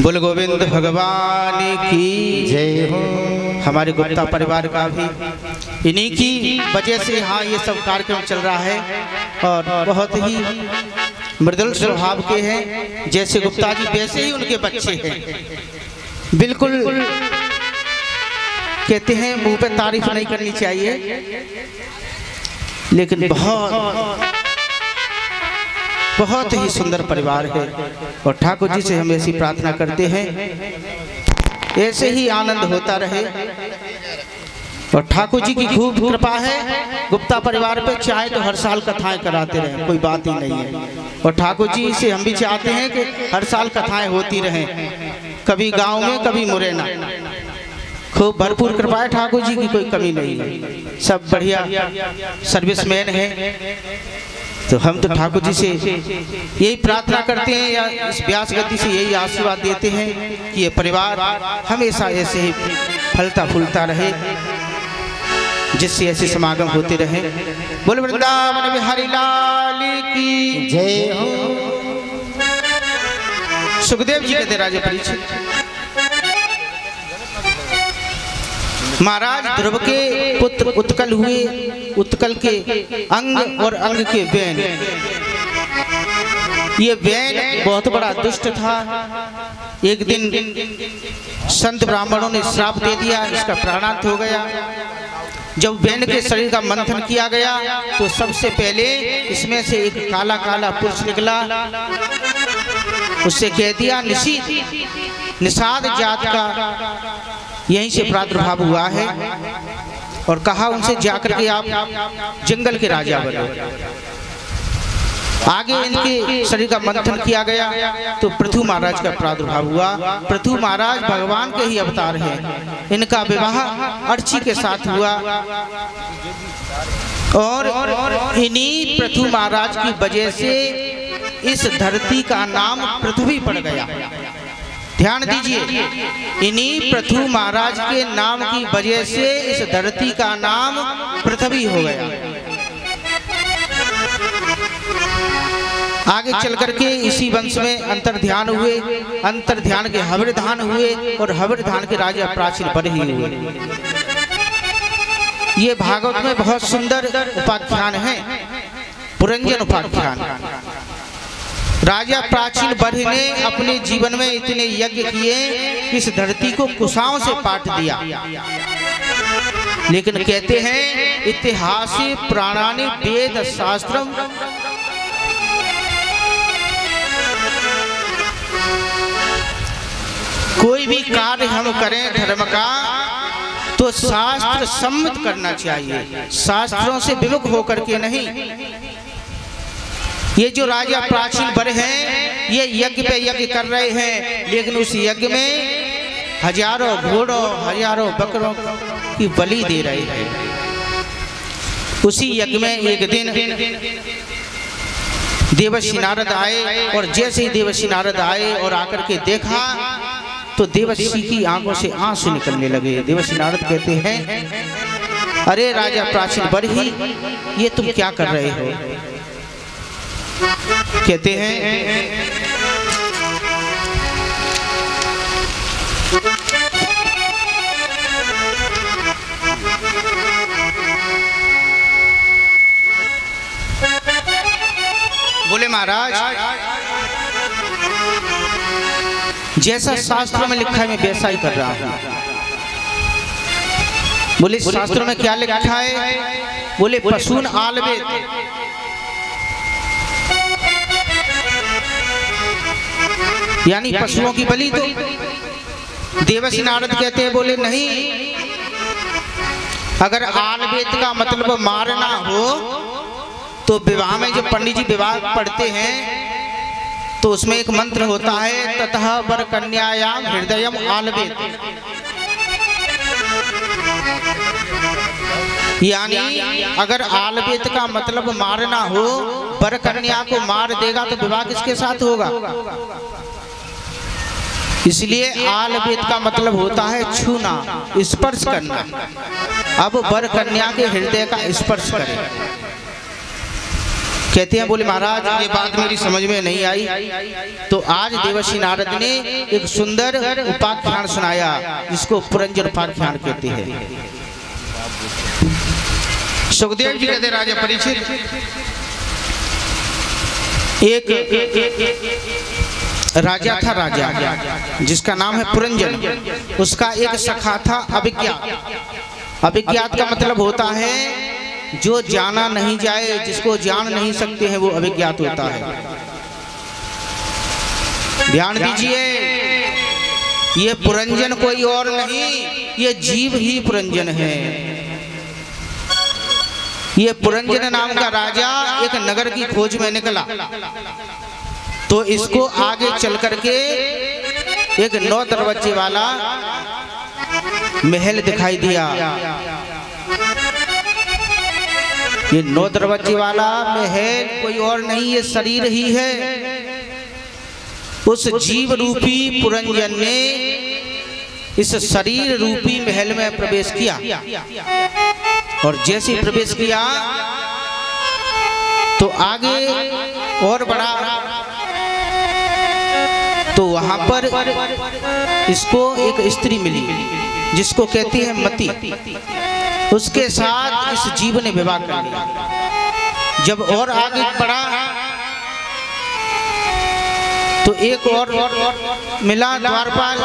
बोल गोविंद भगवान की जय हो। हमारे गुप्ता परिवार का भी इन्हीं की वजह से यहाँ ये सब कार्यक्रम चल रहा है और बहुत ही मृदुल स्वभाव के हैं। जैसे गुप्ता जी वैसे ही उनके बच्चे हैं। बिल्कुल कहते हैं मुंह पे तारीफ नहीं करनी चाहिए, लेकिन बहुत ही सुंदर परिवार है। और ठाकुर जी से हम ऐसी प्रार्थना करते हैं ऐसे ही आनंद होता रहे। और ठाकुर जी की खूब कृपा है गुप्ता परिवार पे, चाहे तो हर साल कथाएं कराते रहें, कोई बात ही नहीं है। और ठाकुर जी से हम भी चाहते हैं कि हर साल कथाएं होती रहें, कभी गांव में कभी मुरैना। खूब भरपूर कृपा है ठाकुर जी की, कोई कमी नहीं है। सब बढ़िया सर्विसमैन है। तो हम तो ठाकुर जी से यही प्रार्थना करते हैं या इस व्यास गति से यही आशीर्वाद देते हैं कि ये परिवार हमेशा ऐसे ही फलता फूलता रहे, जिससे ऐसे समागम होते रहे। बोल वृंदावन बिहारी लाल की जय हो। सुखदेव जी कहते राजा परीक्षित, महाराज ध्रुव के पुत्र उत्कल हुए, उत्कल के अंग और अंग के वैन। ये वैन बहुत बड़ा दुष्ट था। एक दिन संत ब्राह्मणों ने श्राप दे दिया, इसका प्राणांत हो गया। जब वैन के शरीर का मंथन किया गया तो सबसे पहले इसमें से एक काला काला पुरुष निकला। उससे कह दिया निषाद जात का यहीं से प्रादुर्भाव हुआ है, और कहा उनसे जाकर के आप जंगल के राजा बनो। आगे इनके शरीर का मंथन किया गया तो पृथु महाराज का प्रादुर्भाव हुआ। पृथु महाराज भगवान के ही अवतार हैं। इनका विवाह अर्ची के साथ हुआ और इन्हीं पृथु महाराज की वजह से इस धरती का नाम पृथ्वी पड़ गया। ध्यान दीजिए, इन्हीं पृथु महाराज के नाम की वजह से इस धरती का नाम पृथ्वी हो गया। आगे चल करके इसी वंश में अंतर्ध्यान हुए, अंतर्ध्यान के हविर्धान हुए और हविर्धान के राजा प्राचीन बरही हुए। ये भागवत में बहुत सुंदर उपाख्यान है, पुरंजन उपाख्यान। राजा प्राचीन बरही ने अपने जीवन में इतने यज्ञ किए कि इस धरती को कुशाओं से पाट दिया। लेकिन कहते हैं इतिहासे प्राणानि वेद शास्त्रम, कोई भी कार्य हम करें धर्म का तो शास्त्र सम्मत करना चाहिए, शास्त्रों से विमुख होकर के नहीं। ये जो राजा प्राचीन बर हैं ये यज्ञ पे यज्ञ कर रहे हैं, लेकिन उस यज्ञ में हजारों घोड़ों हजारों बकरों की बलि दे रहे हैं। उसी यज्ञ में एक दिन देवर्षि नारद आए, और जैसे ही देवर्षि नारद आए और आकर के देखा तो देवर्षि की आंखों से आंसू निकलने लगे। देवर्षि नारद कहते हैं, अरे राजा प्राचीन बरही, ये तुम क्या कर रहे हो? कहते हैं बोले महाराज, जैसा शास्त्रों में लिखा है मैं वैसा ही कर रहा हूं। बोले शास्त्रों में क्या लिखा है? बोले पशून आलवेत, यानी पशुओं की बलि। तो देवर्षि नारद कहते हैं, बोले नहीं, अगर आलवेत का मतलब मारना हो तो विवाह में जो पंडित जी विवाह पढ़ते हैं तो उसमें एक मंत्र होता है, ततः वर कन्यायाम हृदयम आलवेत, यानी अगर आलवेत का मतलब मारना हो, वर कन्या को मार देगा तो विवाह किसके साथ होगा? इसलिए आलवेत का मतलब होता है छूना, स्पर्श करना। अब वर कन्या के हृदय का स्पर्श करें। कहते हैं बोले महाराज ये बात मेरी समझ में नहीं आई, तो आज देवर्षि नारद ने एक सुंदर उपाख्यान सुनाया जिसको पुरंजन उपाख्यान कहते हैं। सुखदेव जी कहते राजा परीक्षित, एक राजा था, राजा जिसका नाम है पुरंजन। उसका एक सखा था अभिज्ञात। अभिज्ञात का मतलब होता है जो जाना नहीं जाए, जिसको जान नहीं सकते हैं वो अभिज्ञात होता है। ध्यान दीजिए, ये पुरंजन कोई और नहीं, ये जीव ही पुरंजन है। ये पुरंजन नाम का राजा एक नगर की खोज में निकला, तो इसको आगे चल करके एक 9 दरवाजे वाला महल दिखाई दिया। ये 9 दरवाजे वाला महल कोई और नहीं, ये शरीर ही है। उस जीव रूपी पुरंजन ने इस शरीर रूपी महल में प्रवेश किया, और जैसे प्रवेश किया तो आगे और बड़ा, तो वहां पर इसको एक स्त्री मिली जिसको कहती है मति। उसके साथ इस जीव ने विवाह कर लिया। जब और आगे बढ़ा तो एक और मिला द्वारपाल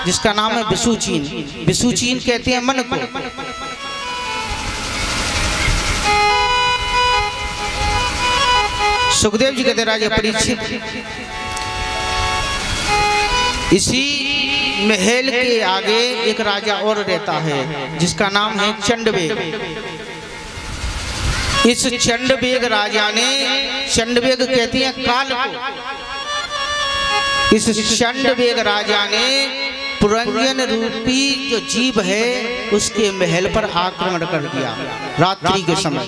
जिसका नाम है विशुचीन। विशुचीन कहते हैं मन को। सुखदेव जी कहते राजा परीक्षित, इसी महल के आगे एक राजा और रहता है जिसका नाम है चंडवेग। इस चंडवेग राजा ने, चंडवेग कहती है काल को, इस चंडवेग राजा ने पुरंजन रूपी जो जीव है उसके महल पर आक्रमण कर दिया रात्रि के समय।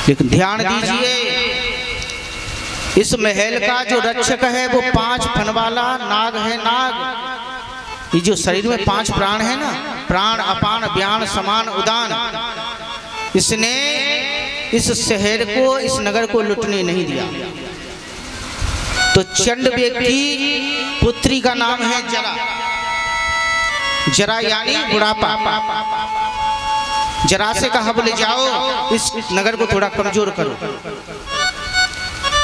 लेकिन ध्यान दीजिए, इस महल का जो रक्षक है वो 5 फन वाला नाग है। नाग, ये जो शरीर में 5 प्राण है ना, प्राण अपान व्यान समान उदान, इसने इस शहर को, इस नगर को लुटने नहीं दिया। तो चंडवेग की पुत्री का नाम है जरा। जरा यानी बुढ़ापा। जरा से कहा बोले जाओ इस नगर को थोड़ा कमजोर करो।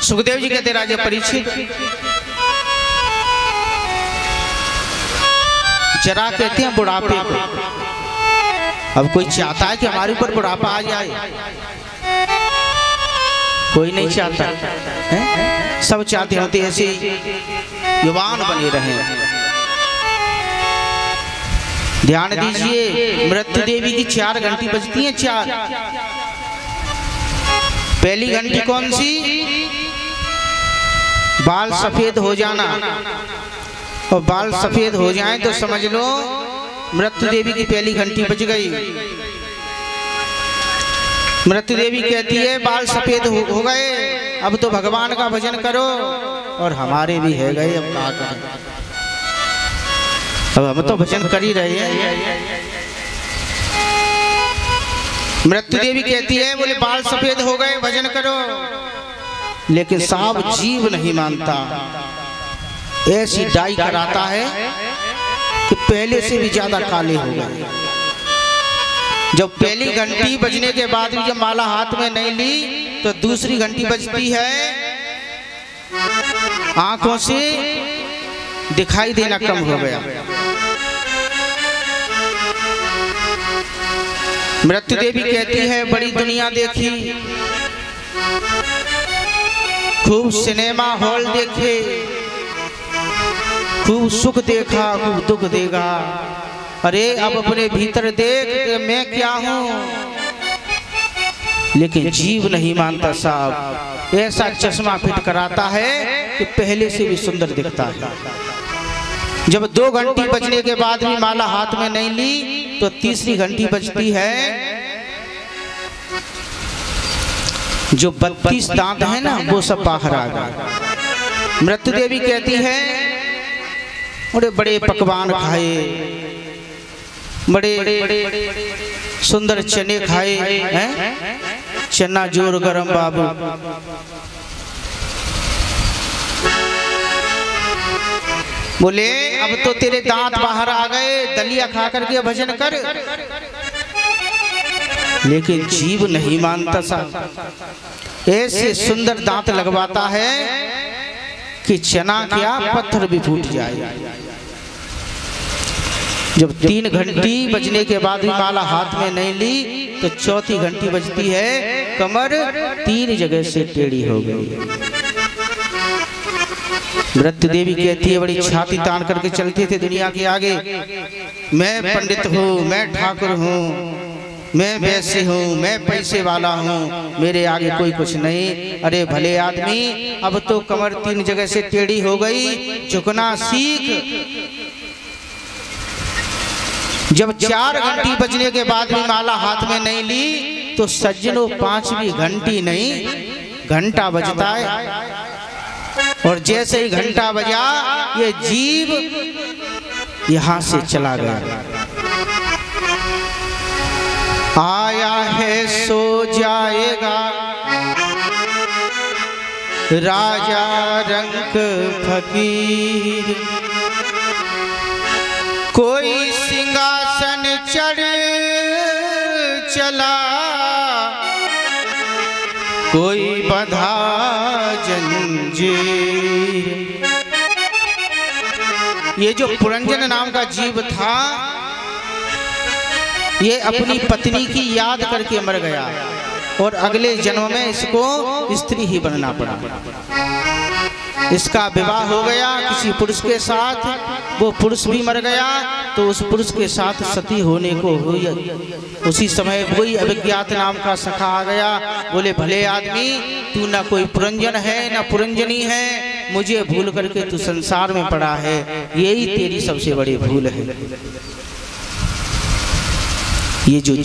सुखदेव जी कहते राजा परीक्षित, जरा कहते हैं बुढ़ापे को। अब कोई चाहता है कि हमारे ऊपर बुढ़ापा आ जाए? कोई नहीं चाहता है? सब चाहते होते ऐसे युवान बने रहें। ध्यान दीजिए, मृत्यु देवी की 4 घंटी बजती हैं। 4 पहली घंटी कौन सी? बाल सफेद हो जाना, और बाल सफेद हो जाएं तो समझ लो मृत्यु देवी की पहली घंटी बज गई। मृत्यु देवी कहती है बाल सफेद हो गए, अब तो भगवान का भजन करो। और हमारे भी है गए, अब क्या करें, अब हम तो भजन कर ही रहे हैं। मृत्यु देवी कहती है बोले बाल सफेद हो गए, भजन करो। लेकिन साहब जीव नहीं मानता, ऐसी डाई कराता है कि पहले से भी ज्यादा काले हो गए। जब पहली घंटी बजने के बाद भी जब माला हाथ में नहीं ली तो दूसरी घंटी बजती है, आंखों से दिखाई देना कम हो गया। मृत्यु देवी कहती है बड़ी दुनिया देखी, खूब सिनेमा हॉल देखे, खूब सुख देखा, खूब दुख देखा। अरे अब अपने भीतर देख कि मैं क्या हूं। लेकिन जीव नहीं मानता साहब, ऐसा चश्मा फिट कराता है कि पहले से भी सुंदर दिखता है। जब 2 घंटी बजने के बाद भी माला हाथ में नहीं ली तो तीसरी घंटी बजती है। जो 32 दांत है ना वो सब बाहर आ गए। मृत्यु देवी कहती है बड़े बड़े पकवान खाए, बड़े सुंदर चने खाए हैं, चना जोर गरम बाबू। बोले अब तो तेरे दांत बाहर आ गए, दलिया खा करके भजन कर। लेकिन जीव नहीं मानता सा, ऐसे सुंदर दांत लगवाता है कि चना क्या पत्थर भी फूट जाए। जब 3 घंटी बजने के बाद भी माला हाथ में नहीं ली तो चौथी घंटी बजती है, कमर 3 जगह से टेढ़ी हो गई। मृत्यु देवी कहती है बड़ी छाती तान करके चलते थे दुनिया के आगे, मैं पंडित हूँ, मैं ठाकुर हूँ, मैं वैसे हूँ, मैं पैसे वाला हूँ, मेरे आगे कोई कुछ नहीं। अरे भले आदमी, अब तो कमर 3 जगह से टेढ़ी हो गई, झुकना सीख। जब 4 घंटी बजने के बाद भी माला हाथ में नहीं ली तो सज्जनों 5वीं घंटी नहीं घंटा बजता है। और जैसे ही घंटा बजा ये जीव यहां से चला गया। आया है सो जाएगा राजा रंक फकीर, कोई सिंहासन चढ़ चला, कोई बंधा जंजीर। ये जो पुरंजन नाम का जीव था ये अपनी पत्नी की याद करके मर गया और अगले जन्म में इसको स्त्री ही बनना पड़ा। इसका विवाह हो गया किसी पुरुष के साथ, वो पुरुष भी मर गया तो उस पुरुष के साथ सती होने को हुई। उसी समय वही अभिज्ञात नाम का सखा आ गया। बोले भले आदमी, तू ना कोई पुरंजन है ना पुरंजनी है, मुझे भूल करके तू संसार में पड़ा है, यही तेरी सबसे बड़ी भूल है। ये जो